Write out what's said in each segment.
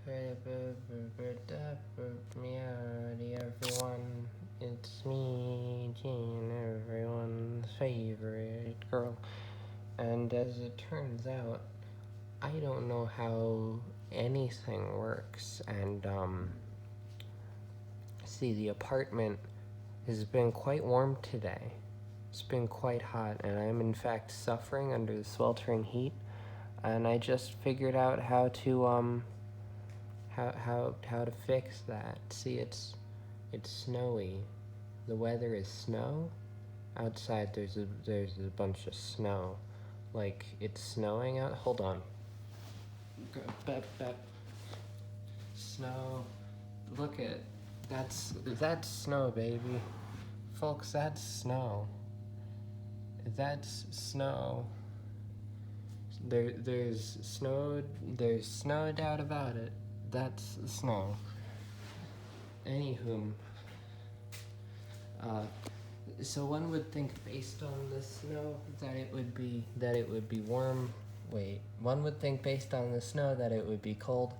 Howdy everyone, it's me, Jean, everyone's favorite girl. And as it turns out, I don't know how anything works. And, see, the apartment has been quite warm today. It's been quite hot, and I'm in fact suffering under the sweltering heat. And I just figured out how to, how to fix that. See, it's snowy. The weather is snow. Outside there's a bunch of snow. Like it's snowing out. Hold on. Snow. Look at that's snow, baby. Folks, that's snow. That's snow. There's no doubt about it. That's snow. Anywho, so one would think, based on the snow, that it would be warm. Wait, one would think based on the snow that it would be cold,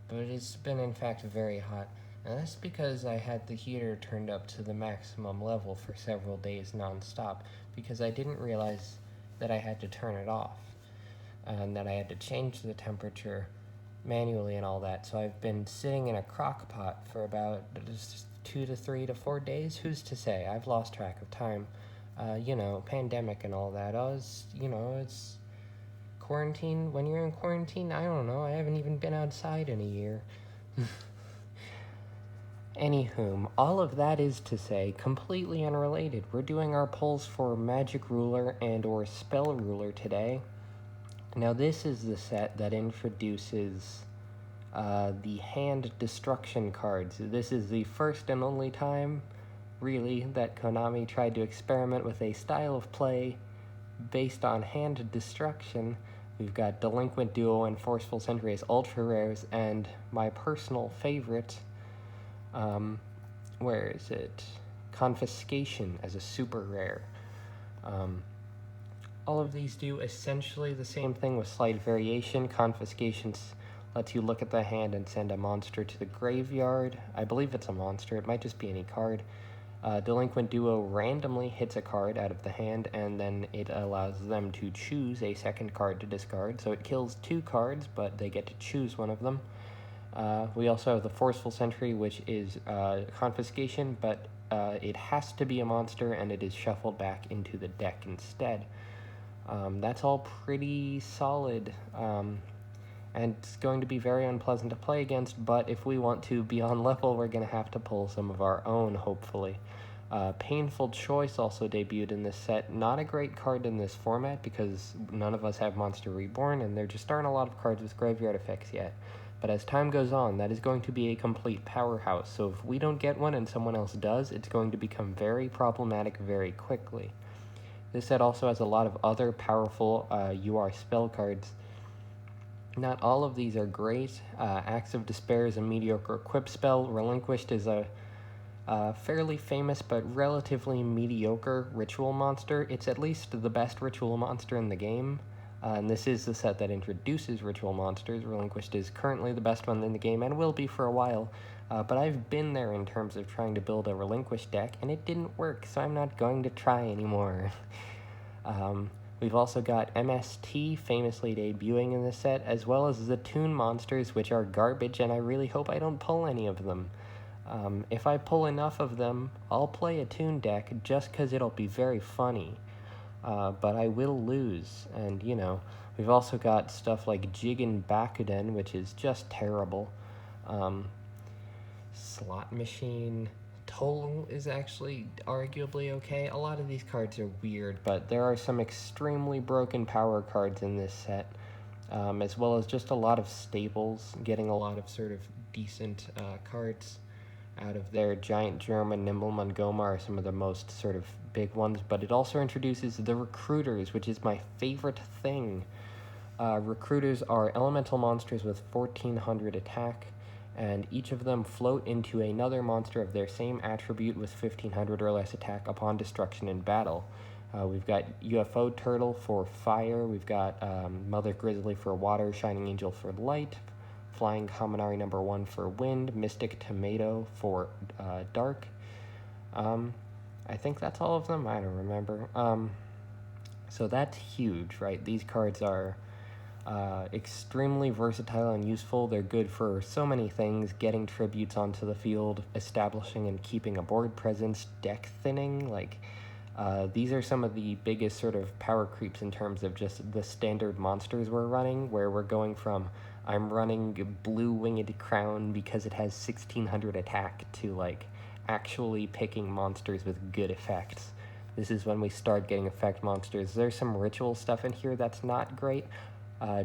but it's been in fact very hot. And that's because I had the heater turned up to the maximum level for several days non-stop, because I didn't realize that I had to turn it off, and that I had to change the temperature manually and all that. So I've been sitting in a crock pot for about 2 to 3 to 4 days. Who's to say? I've lost track of time. Pandemic and all that. It's quarantine. When you're in quarantine, I don't know. I haven't even been outside in a year. Anywho, all of that is to say, completely unrelated. We're doing our polls for Magic Ruler and or Spell Ruler today. Now this is the set that introduces the hand destruction cards. This is the first and only time, really, that Konami tried to experiment with a style of play based on hand destruction. We've got Delinquent Duo and Forceful Sentry as ultra rares, and my personal favorite, where is it? Confiscation as a super rare. All of these do essentially the same thing with slight variation. Confiscation lets you look at the hand and send a monster to the graveyard. I believe it's a monster. It might just be any card. Delinquent Duo randomly hits a card out of the hand, and then it allows them to choose a second card to discard. So it kills 2 cards, but they get to choose one of them. We also have the Forceful Sentry, which is confiscation, but it has to be a monster, and it is shuffled back into the deck instead. That's all pretty solid, and it's going to be very unpleasant to play against, but if we want to be on level, we're going to have to pull some of our own, hopefully. Painful Choice also debuted in this set. Not a great card in this format, because none of us have Monster Reborn, and there just aren't a lot of cards with graveyard effects yet. But as time goes on, that is going to be a complete powerhouse, so if we don't get one and someone else does, it's going to become very problematic very quickly. This set also has a lot of other powerful UR spell cards. Not all of these are great. Acts of Despair is a mediocre equip spell. Relinquished is a fairly famous but relatively mediocre ritual monster. It's at least the best ritual monster in the game. And this is the set that introduces ritual monsters. Relinquished is currently the best one in the game and will be for a while. But I've been there in terms of trying to build a Relinquished deck, and it didn't work, so I'm not going to try anymore. We've also got MST famously debuting in this set, as well as the Toon monsters, which are garbage, and I really hope I don't pull any of them. If I pull enough of them, I'll play a Toon deck just because it'll be very funny. But I will lose, and we've also got stuff like Jigen Bakuden, which is just terrible. Slot Machine. Toll is actually arguably okay. A lot of these cards are weird, but there are some extremely broken power cards in this set, as well as just a lot of staples, getting a lot of sort of decent cards out of there. Giant Germ and Nimble Mongoma are some of the most sort of big ones, but it also introduces the Recruiters, which is my favorite thing. Recruiters are elemental monsters with 1400 attack, and each of them float into another monster of their same attribute with 1500 or less attack upon destruction in battle. We've got UFO Turtle for fire, we've got Mother Grizzly for water, Shining Angel for light, Flying Kaminari number 1 for wind, Mystic Tomato for dark. I think that's all of them. I don't remember. So that's huge, right? These cards are extremely versatile and useful. They're good for so many things: getting tributes onto the field, establishing and keeping a board presence, deck thinning. These are some of the biggest sort of power creeps in terms of just the standard monsters we're running, where we're going from I'm running Blue Winged Crown because it has 1600 attack to like actually picking monsters with good effects. This is when we start getting effect monsters. There's some ritual stuff in here that's not great.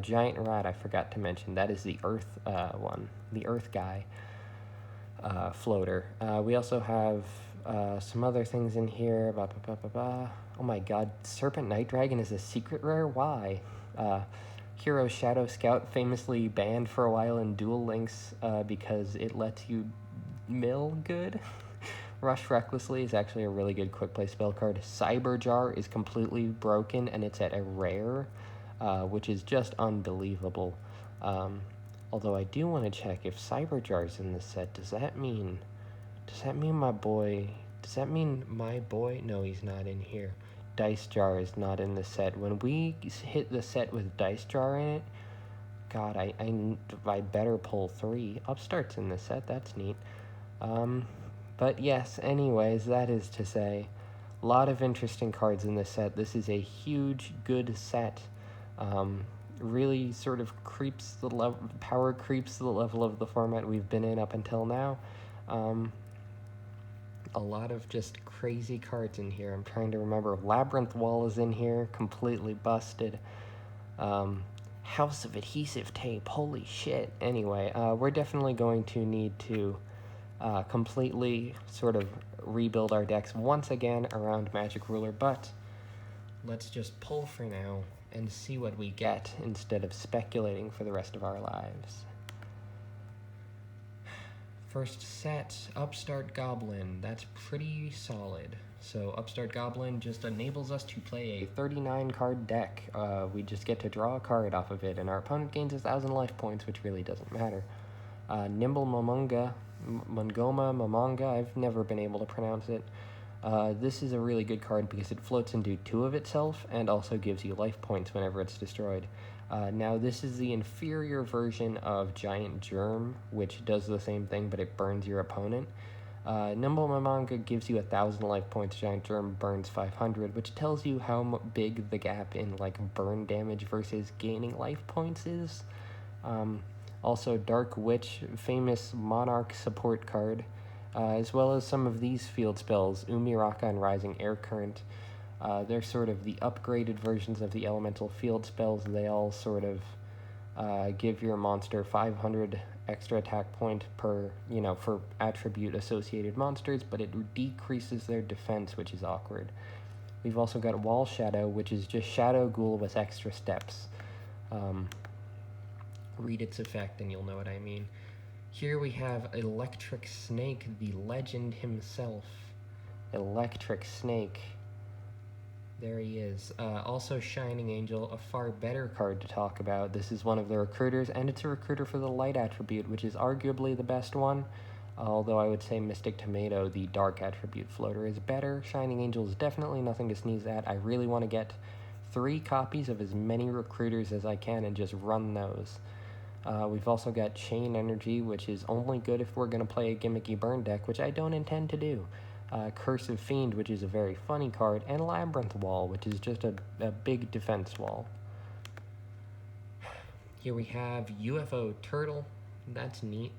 Giant Rat, I forgot to mention. That is the Earth one, the Earth guy floater. We also have some other things in here. Oh my god, Serpent Night Dragon is a secret rare? Why? Hero Shadow Scout, famously banned for a while in Duel Links because it lets you mill good. Rush Recklessly is actually a really good quick play spell card. Cyber Jar is completely broken and it's at a rare, which is just unbelievable. Although I do want to check if Cyber Jar's in this set. Does that mean my boy? Does that mean my boy? No, he's not in here. Dice Jar is not in the set. When we hit the set with Dice Jar in it, God, I better pull 3. Upstart's in the set. That's neat. But yes, anyways, that is to say, a lot of interesting cards in this set. This is a huge, good set. Really sort of power creeps the level of the format we've been in up until now. A lot of just crazy cards in here. I'm trying to remember. Labyrinth Wall is in here, completely busted. House of Adhesive Tape, holy shit. Anyway, we're definitely going to need to completely sort of rebuild our decks once again around Magic Ruler, but let's just pull for now and see what we get instead of speculating for the rest of our lives. First set, Upstart Goblin. That's pretty solid. So Upstart Goblin just enables us to play a 39 card deck. We just get to draw a card off of it, and our opponent gains 1,000 life points, which really doesn't matter. Nimble Mongoma, I've never been able to pronounce it. This is a really good card because it floats into 2 of itself and also gives you life points whenever it's destroyed. Now this is the inferior version of Giant Germ, which does the same thing, but it burns your opponent. Nimble Mamanga gives you 1,000 life points, Giant Germ burns 500, which tells you how big the gap in like burn damage versus gaining life points is. Also Dark Witch, famous Monarch support card, as well as some of these field spells, Umiraka and Rising Air Current. They're sort of the upgraded versions of the elemental field spells. They all sort of give your monster 500 extra attack point per, for attribute associated monsters, but it decreases their defense, which is awkward. We've also got Wall Shadow, which is just Shadow Ghoul with extra steps. Read its effect and you'll know what I mean. Here we have Electric Snake, the legend himself. Electric Snake. There he is. Also Shining Angel, a far better card to talk about. This is one of the recruiters, and it's a recruiter for the light attribute, which is arguably the best one. Although I would say Mystic Tomato, the dark attribute floater, is better. Shining Angel is definitely nothing to sneeze at. I really want to get 3 copies of as many recruiters as I can and just run those. We've also got Chain Energy, which is only good if we're going to play a gimmicky burn deck, which I don't intend to do. Cursive Fiend, which is a very funny card, and Labyrinth Wall, which is just a big defense wall. Here we have UFO Turtle. That's neat.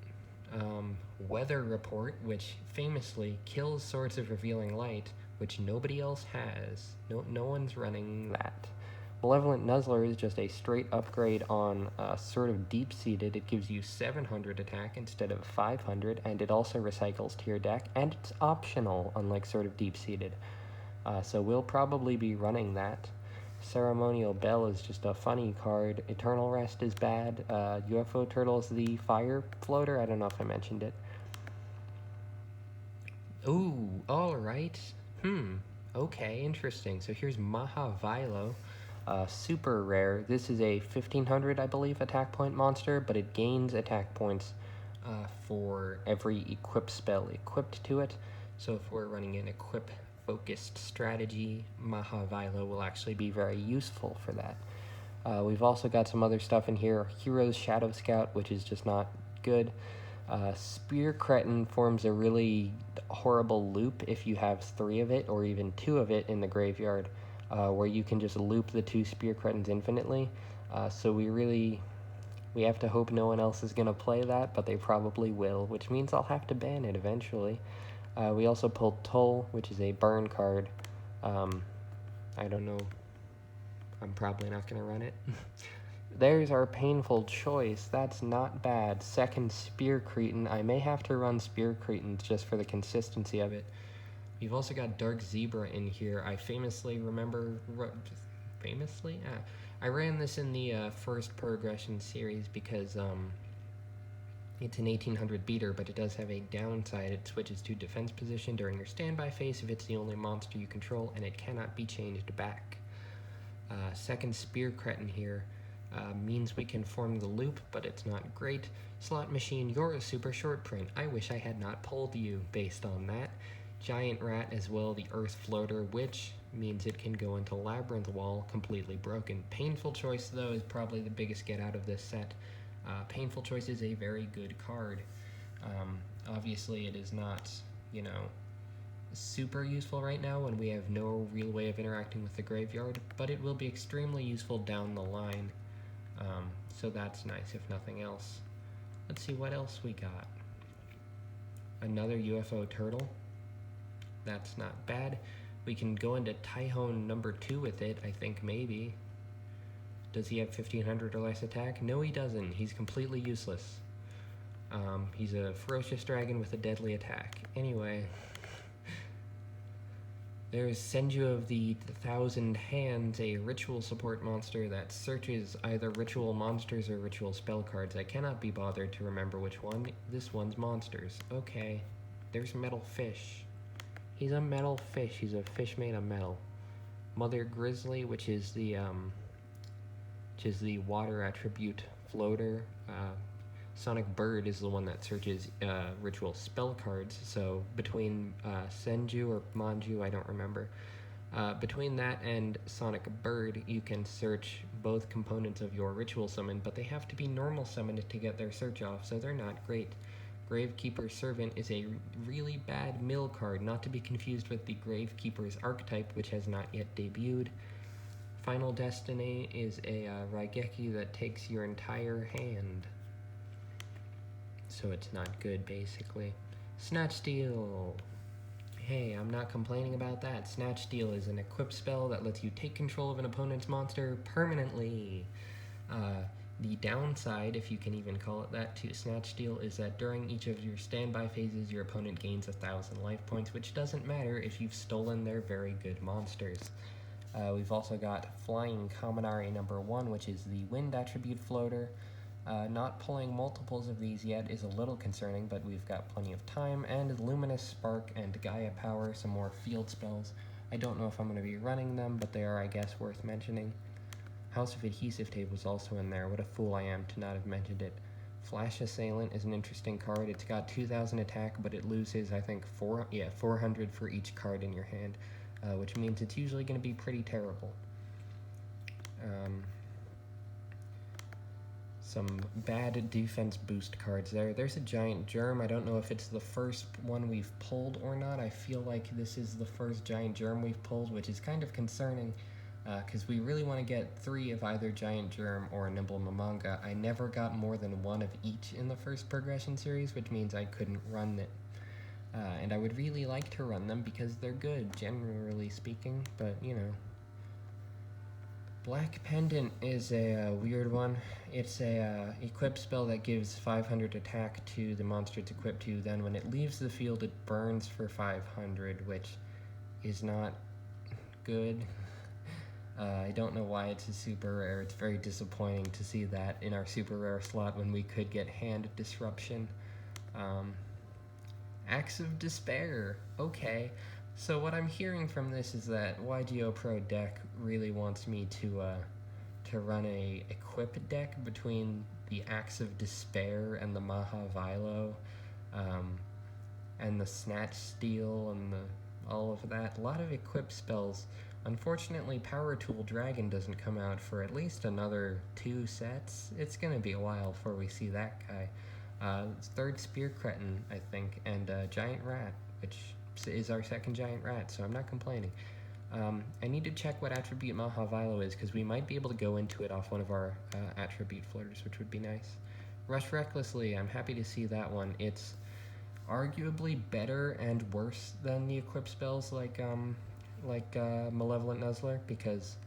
Weather Report, which famously kills Swords of Revealing Light, which nobody else has. No one's running that. Malevolent Nuzzler is just a straight upgrade on sort of deep-seated. It gives you 700 attack instead of 500, and it also recycles to your deck, and it's optional, unlike sort of deep-seated. So we'll probably be running that. Ceremonial Bell is just a funny card. Eternal Rest is bad. UFO Turtle is the fire floater. I don't know if I mentioned it. Ooh, alright. Okay, interesting. So here's Mahavilo. Super rare. This is a 1500, I believe, attack point monster, but it gains attack points for every equip spell equipped to it. So if we're running an equip-focused strategy, Mahavilo will actually be very useful for that. We've also got some other stuff in here. Hero's Shadow Scout, which is just not good. Spear Cretin forms a really horrible loop if you have 3 of it, or even 2 of it in the graveyard, where you can just loop the 2 Spear Cretins infinitely. So we have to hope no one else is going to play that, but they probably will, which means I'll have to ban it eventually. We also pulled Toll, which is a burn card. I don't know. I'm probably not going to run it. There's our painful choice. That's not bad. Second Spear Cretin. I may have to run Spear Cretins just for the consistency of it. We've also got Dark Zebra in here. I famously remember... Famously? I ran this in the first Purrgression series because it's an 1800 beater, but it does have a downside. It switches to defense position during your standby phase if it's the only monster you control, and it cannot be changed back. Second Spear Cretin here means we can form the loop, but it's not great. Slot Machine, you're a super short print. I wish I had not pulled you based on that. Giant Rat as well, the Earth Floater, which means it can go into Labyrinth Wall completely broken. Painful Choice, though, is probably the biggest get out of this set. Painful Choice is a very good card. Obviously, it is not, super useful right now when we have no real way of interacting with the graveyard, but it will be extremely useful down the line. So that's nice, if nothing else. Let's see what else we got. Another UFO Turtle. That's not bad. We can go into Tyhone number 2 with it, I think, maybe. Does he have 1500 or less attack? No, he doesn't. He's completely useless. He's a ferocious dragon with a deadly attack. Anyway, there's Senju of the 1,000 Hands, a ritual support monster that searches either ritual monsters or ritual spell cards. I cannot be bothered to remember which one. This one's monsters. Okay. There's Metal Fish. He's a metal fish. He's a fish made of metal. Mother Grizzly, which is the water attribute floater. Sonic Bird is the one that searches ritual spell cards. So between Senju or Manju, I don't remember. Between that and Sonic Bird, you can search both components of your ritual summon, but they have to be normal summoned to get their search off, so they're not great. Gravekeeper's Servant is a really bad mill card, not to be confused with the Gravekeeper's archetype, which has not yet debuted. Final Destiny is a Raigeki that takes your entire hand. So it's not good, basically. Snatch Steal. Hey, I'm not complaining about that. Snatch Steal is an equipped spell that lets you take control of an opponent's monster permanently. The downside, if you can even call it that, to Snatch Steal is that during each of your standby phases, your opponent gains 1,000 life points, which doesn't matter if you've stolen their very good monsters. We've also got Flying Kaminari number 1, which is the wind attribute floater. Not pulling multiples of these yet is a little concerning, but we've got plenty of time. And Luminous Spark and Gaia Power, some more field spells. I don't know if I'm going to be running them, but they are, I guess, worth mentioning. House of Adhesive Tape was also in there. What a fool I am to not have mentioned it. Flash Assailant is an interesting card. It's got 2,000 attack, but it loses, I think, 400 for each card in your hand, which means it's usually going to be pretty terrible. Some bad defense boost cards there. There's a Giant Germ. I don't know if it's the first one we've pulled or not. I feel like this is the first Giant Germ we've pulled, which is kind of concerning. Because we really want to get 3 of either Giant Germ or Nimble Mamanga. I never got more than 1 of each in the first Purrgression series, which means I couldn't run it. And I would really like to run them because they're good, generally speaking, but, Black Pendant is a weird one. It's a equip spell that gives 500 attack to the monster it's equipped to. Then when it leaves the field, it burns for 500, which is not good. I don't know why it's a super rare. It's very disappointing to see that in our super rare slot when we could get Hand Disruption. Acts of Despair. Okay. So what I'm hearing from this is that YGO Pro deck really wants me to run a equip deck between the Axe of Despair and the Mahavilo, and the Snatch Steel and all of that. A lot of equip spells. Unfortunately, Power Tool Dragon doesn't come out for at least another 2 sets. It's gonna be a while before we see that guy. Third Spear Cretin, I think, and Giant Rat, which is our second Giant Rat, so I'm not complaining. I need to check what attribute Mahavilo is, because we might be able to go into it off one of our attribute floaters, which would be nice. Rush Recklessly, I'm happy to see that one. It's arguably better and worse than the equip spells like Malevolent Nuzzler, because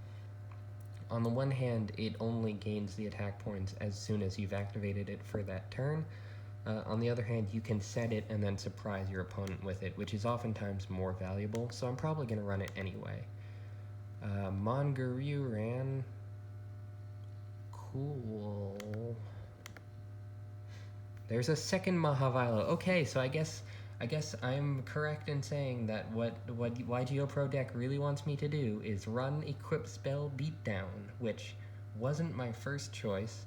on the one hand, it only gains the attack points as soon as you've activated it for that turn. On the other hand, you can set it and then surprise your opponent with it, which is oftentimes more valuable, so I'm probably going to run it anyway. Mongaryu ran. Cool. There's a second Mahavilo. Okay, so I guess I'm correct in saying that what YGO Pro deck really wants me to do is run Equip Spell Beatdown, which wasn't my first choice,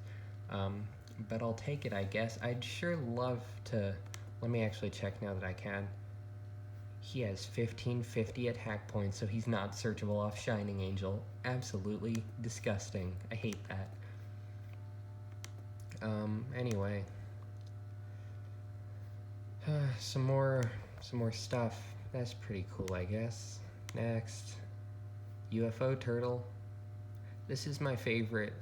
but I'll take it, I guess. I'd sure love to... Let me actually check now that I can. He has 1550 attack points, so he's not searchable off Shining Angel. Absolutely disgusting. I hate that. Anyway... some more stuff. That's pretty cool, I guess. Next, UFO Turtle. This is my favorite.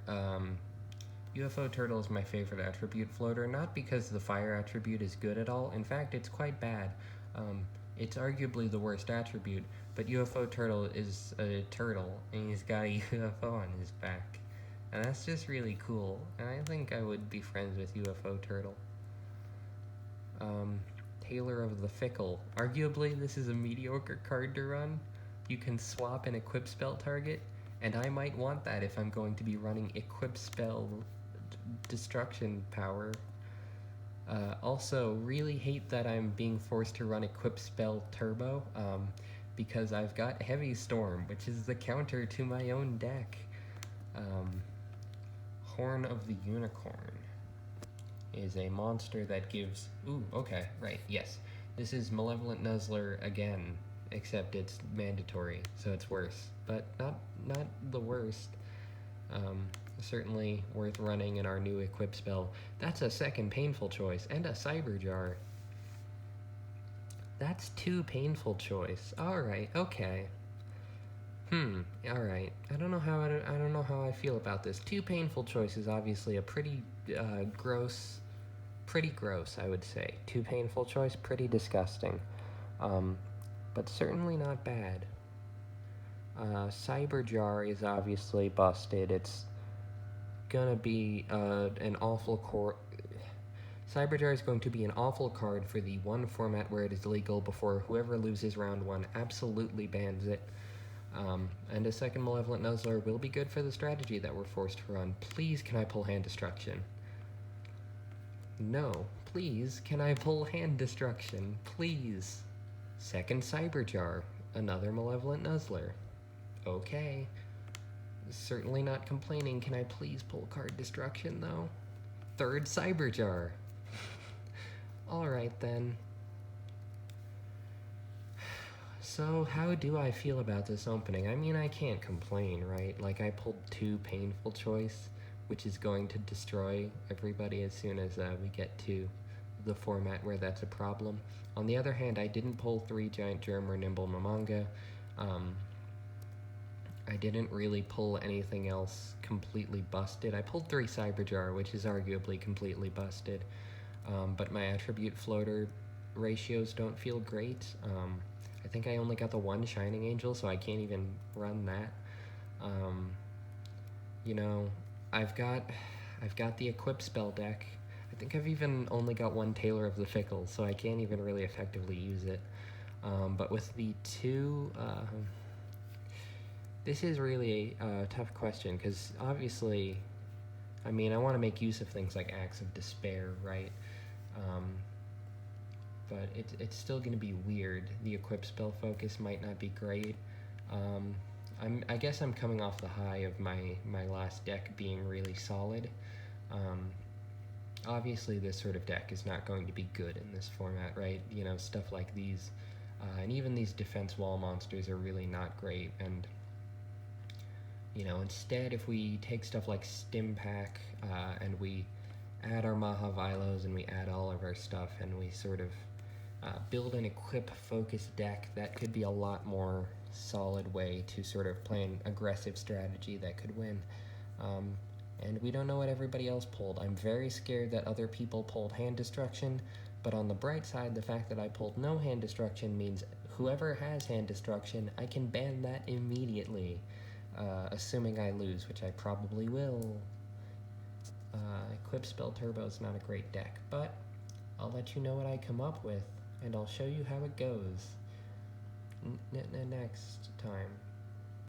UFO Turtle is my favorite attribute floater, not because the fire attribute is good at all. In fact, it's quite bad. It's arguably the worst attribute, but UFO Turtle is a turtle, and he's got a UFO on his back. And that's just really cool, and I think I would be friends with UFO Turtle. Tailor of the Fickle. Arguably, this is a mediocre card to run. You can swap an equip spell target, and I might want that if I'm going to be running equip spell destruction power. Also, really hate that I'm being forced to run equip spell turbo, because I've got Heavy Storm, which is the counter to my own deck. Horn of the Unicorn is a monster that gives... Ooh, okay, right, yes. This is Malevolent Nuzzler again, except it's mandatory, so it's worse. But not the worst. Certainly worth running in our new equip spell. That's a second painful choice, and a Cyber Jar. That's 2 painful choice. Alright, okay. Alright. I don't know how I feel about this. 2 painful choices, obviously a pretty gross, I would say. 2 painful choice, pretty disgusting. But certainly not bad. Cyber Jar is obviously busted. It's gonna be an awful Cyber Jar is going to be an awful card for the one format where it is legal before whoever loses round 1 absolutely bans it. And a second Malevolent Nuzzler will be good for the strategy that we're forced to run. Please, can I pull Hand Destruction? No. Please, can I pull Hand Destruction? Please. Second Cyber Jar. Another Malevolent Nuzzler. Okay. Certainly not complaining. Can I please pull Card Destruction, though? Third Cyber Jar. Alright, then. So, how do I feel about this opening? I mean, I can't complain, right? Like, I pulled 2 painful choice, which is going to destroy everybody as soon as we get to the format where that's a problem. On the other hand, I didn't pull 3 Giant Germ or Nimble Mamanga. I didn't really pull anything else completely busted. I pulled 3 Cyber Jar, which is arguably completely busted. But my attribute floater ratios don't feel great. I think I only got the 1 Shining Angel, so I can't even run that. You know, I've got the Equip spell deck. I think I've even only got 1 Tailor of the Fickle, so I can't even really effectively use it. But with the 2... this is really a tough question, because obviously, I mean, I want to make use of things like Axe of Despair, right? but it's still going to be weird. The equip spell focus might not be great. I guess I'm coming off the high of my last deck being really solid. Obviously this sort of deck is not going to be good in this format, right? You know, stuff like these, and even these defense wall monsters are really not great, and you know, instead if we take stuff like Stimpak, and we add our Maha Vilos and we add all of our stuff and we sort of build an equip focused deck, that could be a lot more solid way to sort of play an aggressive strategy that could win. And we don't know what everybody else pulled. I'm very scared that other people pulled hand destruction, but on the bright side, the fact that I pulled no hand destruction means whoever has hand destruction, I can ban that immediately, assuming I lose, which I probably will. Equip Spell Turbo is not a great deck, but I'll let you know what I come up with, and I'll show you how it goes next time.